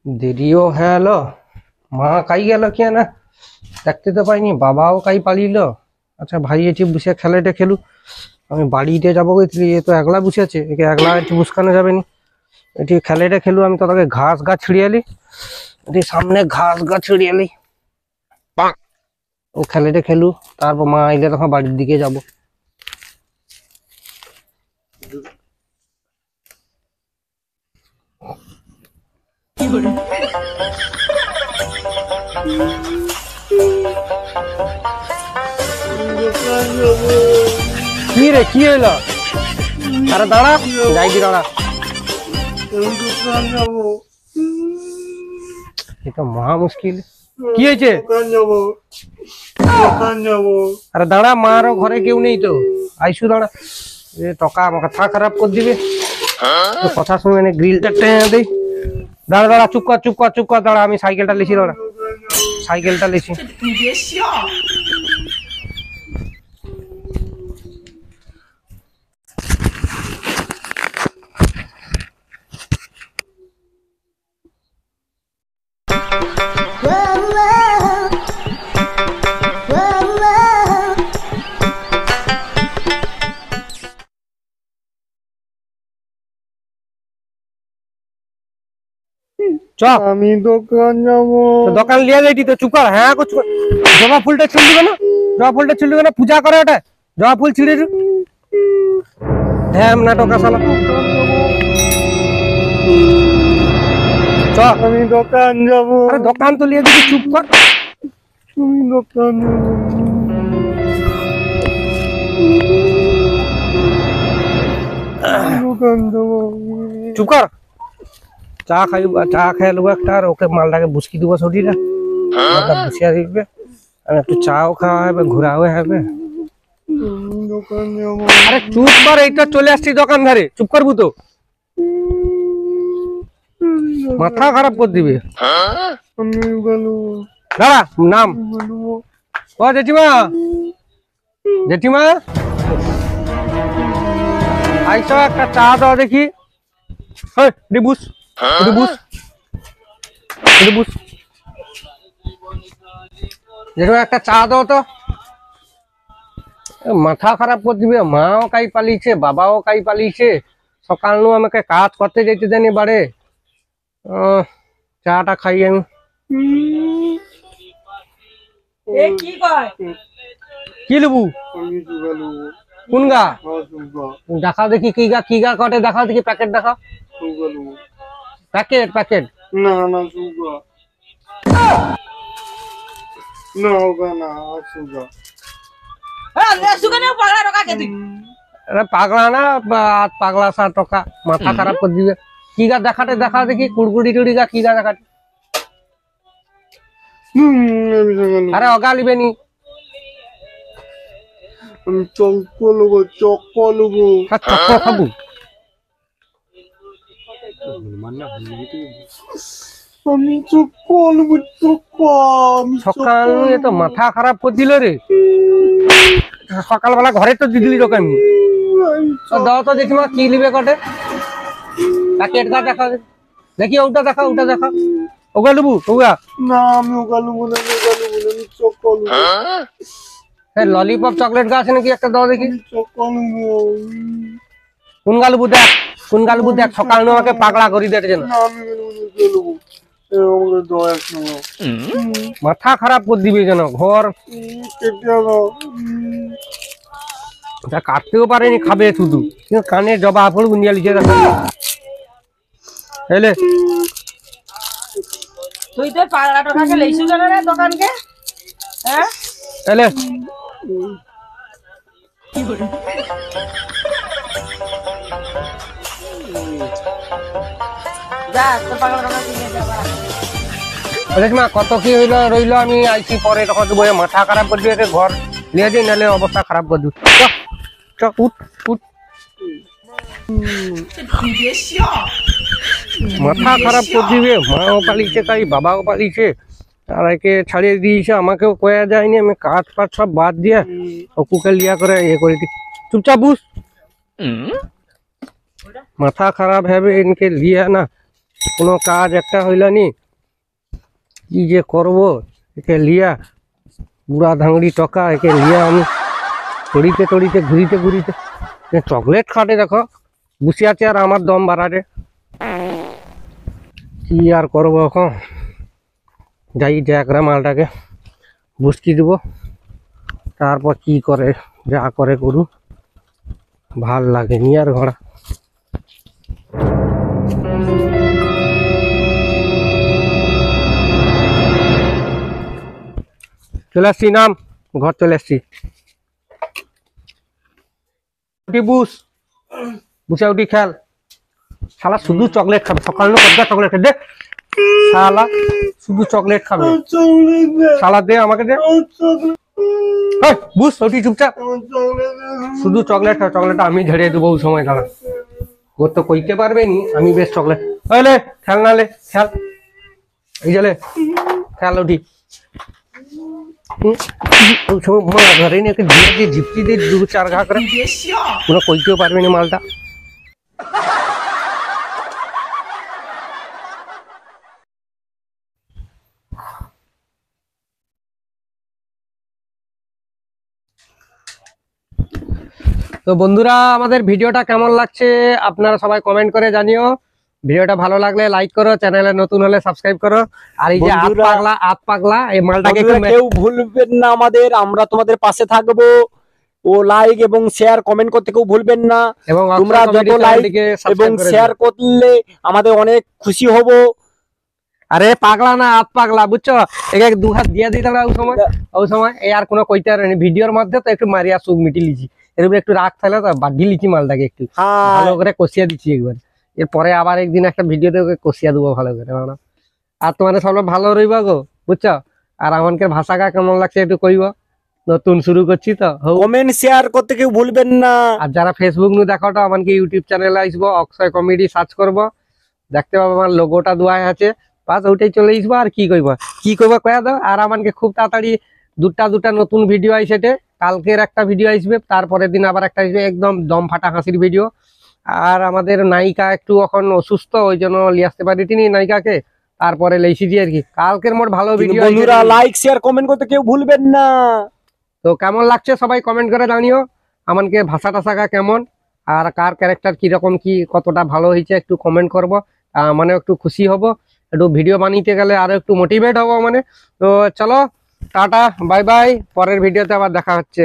দেরিও হয়ে গেলো। মা কাই গেল কি না দেখতে তো পাইনি, বাবাও কাই পালিল। আচ্ছা ভাই এটি বসে খেলাটা খেলু, আমি বাড়িতে যাবো কইলি, এ তো একলা বসে আছে, একে একলা একটু বুসকানো যাবে নি। এটি খেলাটা খেলু, আমি তো তাকে ঘাস গা ছিড়িয়ালি, এটি সামনে ঘাস গা ছিড়িয়ালি, ও খেলাটা খেলু, তারপর মা আইলে তখন বাড়ির দিকে যাবো। কি রে কি হইল? আরে দাঁড়া, যাইবি দাঁড়া, এটা মহা মুশকিল। কি হয়েছে? আরে দাঁড়া, মারও ঘরে কেউ নেই তো, আইসু দাঁড়া। এ টকা মাথা খারাপ করে দিবে, কথা শুনে গ্রিলটা টেনে দেই। দাঁড়া দাঁড়া, চুপ কর চুপ কর চুপ কর, দাঁড়া আমি সাইকেলটা লিখি, দাঁড়া সাইকেলটা লিখি। আমি দোকান যাবো। দোকান লিয়ে যাইটি তো, চুপ কর। হ্যাঁ কুছ জবা ফুলটা ছিঁড়ে দিবে না, জবা ফুলটা ছিঁড়ে দিবে না, পূজা করে ওটা, জবা ফুল ছিঁড়ে দিবে। হ্যাঁ নাটক আসলা, চ। আমি দোকান যাবো। আরে দোকান তো লিয়ে দিবি, চুপ কর। আমি দোকান দোকান যাবো। চুপ কর। চা খাইব, চা খাই নেবো একটা, আর ওকে মালটাকে বুসকি দিব শরীরে, বসিয়া দিবে, আর একটু চাও খাওয়া হবে, ঘোরাও হবে। দোকান যাবো। আরে চুপ কর, এইটা চলে আসছি দোকান ধারে, চুপ করবো তো, মাথা খারাপ করে দিবে। আমি গেল দাঁড়া, নাম। ও জেঠিমা, জেঠিমা আইসো, একটা চা দাও দেখি। রিবুস রিবুস রিবুস, জেঠিমা একটা চা দাও তো। মাথা খারাপ করে দিবে, মাও কাই পালিয়েছে, বাবাও কাই পালিয়েছে, সকাল নু আমাকে কাজ করতে যেতে দেনি বাড়ে। চাটা খাই আমি। কি লিবু? কোন গা? দেখাও দেখি কি গা, কি গা কটে, দেখাও দেখি, প্যাকেট দেখাও, প্যাকেট প্যাকেট। না না সুগা না হোগা না সুগা। আরে পাগলা না, পাগলা সা টকা, মাথা খারাপ করে দিবে। কি গা দেখাতে, দেখাও দেখি, কুড়কুড়ি টুড়ি গা কি গা দেখাতে। আরে অগা লিবে নি, আমি চক্কো লোবো, চক্কো লোবো। চক্কর খাবো? আমি চক্কো লোবো, চক্কো। সকাল তো মাথা খারাপ করে দিল রে, সকালবেলা ঘরে তো দিদিলি তোকে আমি। দাও তো জেঠিমা, কি লিবে কটে, প্যাকেট গা দেখা দেখি, ওটা দেখা, ওটা দেখা, ওগা লিবু ওগা। না আমি ওগা লোবো না, ওগা লোবো না, আমি চক্কো লোবো। ললিপপ চকলেট গা আছে নাকি, একটা দাও দেখি। চক্কো লোবো। কোন গা লিবু দেখ, কোন গা লিবু দেখ, সকাল নু আমাকে পাগলা করি দিয়েছে না। না আমি লোবো, আমাকে দয়া করো। মাথা খারাপ করে দিবে যেন ঘর, কেটে দাও। যা কাটতেও পারেনি, খাবে শুধু, কানে জবা ফুল গুনিয়া লিখে রাখা। এলে তুই তো পাগলা টাকাকে লইছু কেন রে দোকানকে? হ্যাঁ এলে যা তোর পাগলা টাকা কিনে যা। মা কত কি হইলো রইলো, আমি আইছি পরে, তখন তো মাথা খারাপ করে দিয়ে ঘর নিয়ে যাই, নাহলে অবস্থা খারাপ করে দিই। চ উঠ উঠ, মাথা খারাপ করে দিবে। মাও পালিয়েছে তাই, বাবাও পালিয়েছে, আর একে ছাড়িয়ে দিয়েছে, আমাকেও কয়া যায়নি। আমি কাজ পাট সব বাদ দিয়ে অকুকে লিয়া করে ইয়ে করে দিই। চুপচাপ বুঝ, মাথা খারাপ হবে ইনকে লিয়া না। কোনো কাজ একটা হইলানি, কি যে করব একে লিয়া, বুড়া ধাঙ্গড়ি টকা একে লিয়া আমি তড়িতে তড়িতে ঘুরিতে ঘুরিতে চকলেট খাটে দেখো বসে আছে আর আমার দম বাড়ারে। কি আর করবো এখন, যাই দেখরা মালটাকে বুসকি দেব, তারপর কি করে যা করে করু, ভাল লাগে নি আর ঘোড়া। চলে আসছি, নাম ঘর চলে আসছি। উঠি বুস, বুসে উঠি খেল। শালা শুধু চকলেট খাবে, সকাল কতটা চকলেট খাবে, দে শালা শুধু চকলেট খাবে। চকলেট দে, শালা দে আমাকে দে, চকলেট, হেই, বুস উঠি চুপচাপ, চকলেট শুধু চকলেট খাবে। চকলেটটা আমি ঝেড়ে দেবো ওই সময়, দাঁড়া ও তো কইতে পারবে নি আমি বেশ চকলেট। ওলে খেল না লে খেল, এই জলে খেল উঠি। ওই সময় মা ঘরে নিয়ে দিয়ে দিয়ে ঝিপটি দিয়ে 2-4 ঘা করে, কোনো কইতেও পারবে না মালটা। তো বন্ধুরা, আমাদের ভিডিওটা কেমন লাগছে আপনারা সবাই কমেন্ট করে জানিও। ভিডিওটা ভালো লাগলে লাইক করো, চ্যানেলে নতুন হলে সাবস্ক্রাইব করো। আর এই যে আত পাগলা এই মালটাকে কেউ ভুলবেন না আমাদের, আমরা তোমাদের পাশে থাকবো। ও লাইক এবং শেয়ার কমেন্ট করতে কেউ ভুলবেন না। এবং তোমরা যত লাইক এবং শেয়ার করলে আমাদের অনেক খুশি হব। আরে পাগলা না আত পাগলা, বুঝছো? একে 2 হাত দিয়ে দিই তাহলে ওই সময় এই আর কোনো কইতে পারেনি। ভিডিওর মধ্যে তো একটু মারিয়া সুখ মিটি লিছি, এরকম একটু রাগ থাকলে তো বাড়ি লিছি মালটাকে, একটু ভালো করে কষিয়া দিচ্ছি একবার। এরপরে আবার একদিন একটা ভিডিওতে ওকে কষিয়া দেবো ভালো করে। আর তোমাদের সব ভালো রইবা গো, বুঝছো? আর আমাকে ভাষা কেমন লাগছে একটু কইব, নতুন শুরু করছি তো। কমেন্ট শেয়ার করতে কেউ ভুলবেন না। আর যারা ফেসবুক নু দেখো তো আমাকে ইউটিউব চ্যানেলে আসবো, অক্ষয় কমেডি সার্চ করব, দেখতে পাবো আমার লোগোটা দেওয়া আছে, বাস ওইটাই চলে আসবো। আর কি কইবা কয়া দাও। আর আমাকে খুব তাড়াতাড়ি দুটা নতুন ভিডিও আইসেটে, কালকের একটা ভিডিও আসবে, তারপরের দিন আবার একটা আসবে, একদম দম ফাটা হাসির ভিডিও। আর আমাদের নায়িকা একটু এখন অসুস্থ, ওই জন্য লিয়ে আসতে পারিনি নায়িকাকে, তারপরে লেইছি আর কি। কালকের মোট ভালো ভিডিও। বন্ধুরা লাইক শেয়ার কমেন্ট করতে কেউ ভুলবেন না। তো কেমন লাগছে সবাই কমেন্ট করে জানিও আমাকে, ভাষা টাষা কেমন, আর কার ক্যারেক্টার কিরকম কি কতটা ভালো হয়েছে একটু কমেন্ট করবো, মানে একটু খুশি হব, একটু ভিডিও বানিয়ে গেলে আরো একটু মোটিভেট হবো মানে। তো চলো টাটা বাই বাই, পরের ভিডিওতে আবার দেখা হচ্ছে।